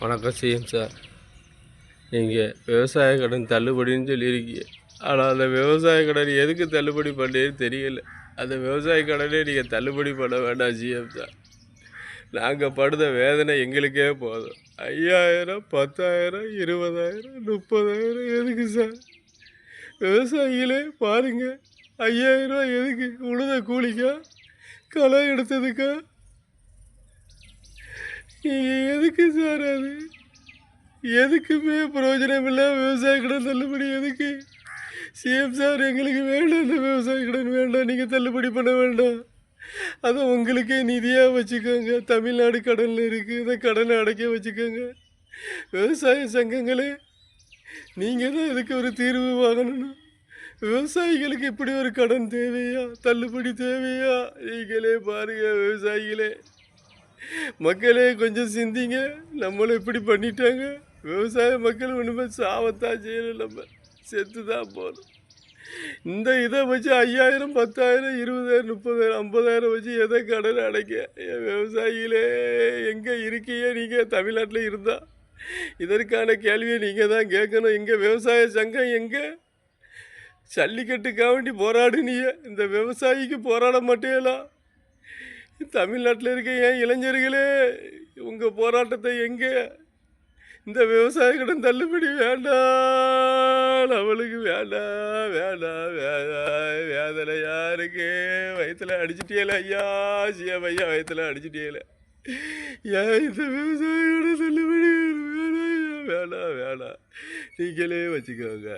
வணக்கம் CM sir. நீங்கள் விவசாய கடன் தள்ளுபடின்னு சொல்லியிருக்கீங்க. ஆனால் அந்த விவசாய கடன் எதுக்கு தள்ளுபடி பண்ணேன்னு தெரியல. அந்த விவசாய கடனே நீங்கள் தள்ளுபடி பண்ண வேண்டாம் சிஎம் சார். நாங்கள் படுத வேதனை எங்களுக்கே போதும். 5000, 10,000, 20,000, 30,000 எதுக்கு சார்? விவசாயிகளே பாருங்கள், 5,000 ரூபா எதுக்கு? உழுத கூலிக்கா? களை எடுத்ததுக்கா? எதுக்கு சார் அது? எதுக்குமே பிரயோஜனம் இல்லை. விவசாய கடன் தள்ளுபடி எதுக்கு? சிஎம் சார், எங்களுக்கு வேண்டாம், இந்த விவசாய கடன் வேண்டாம், நீங்கள் தள்ளுபடி பண்ண வேண்டாம். அதை உங்களுக்கே நிதியாக வச்சுக்கோங்க. தமிழ்நாடு கடனில் இருக்குது, இதை கடனை அடைக்க வச்சுக்கோங்க. விவசாய சங்கங்களே, நீங்கள் தான் இதுக்கு ஒரு தீர்வு வாங்கணும். விவசாயிகளுக்கு இப்படி ஒரு கடன் தேவையா? தள்ளுபடி தேவையா? நீங்களே பாருங்கள் விவசாயிகளே. மக்களே கொஞ்சம் சிந்திங்க. நம்மளை இப்படி பண்ணிட்டாங்க. விவசாய மக்கள் ஒன்றுமே சாவத்தான் செய்யணும், நம்ம செத்து தான் போகணும். இந்த இதை வச்சு 5,000, 10,000, 20,000, 30,000, 50,000 வச்சு எதை கடன் அடைக்க? விவசாயிகளே எங்கே இருக்கீங்க நீங்கள்? தமிழ்நாட்டில் இருந்தால் இதற்கான கேள்வியை நீங்கள் தான் கேட்கணும். எங்கள் விவசாய சங்கம் எங்கே? ஜல்லிக்கட்டுக்காக வேண்டி போராடுனீங்க, இந்த விவசாயிக்கு போராட மாட்டேலாம்? தமிழ்நாட்டில் இருக்க ஏன் இளைஞர்களே, உங்கள் போராட்டத்தை எங்கே? இந்த விவசாய கடன் தள்ளுபடி வேண்டாம், அவளுக்கு வேண்டாம் வேண்டாம் வேண்டாம். வேதனையா இருக்கு. வயிற்றுல அடிச்சிட்டேல ஐயா, சிஎம் ஐயா, வயிற்றுல அடிச்சிட்டேல. ஏன் இந்த விவசாய கடன் தள்ளுபடி வேணாம் வேணாம் வேணாம், நீங்களே வச்சுக்கோங்க.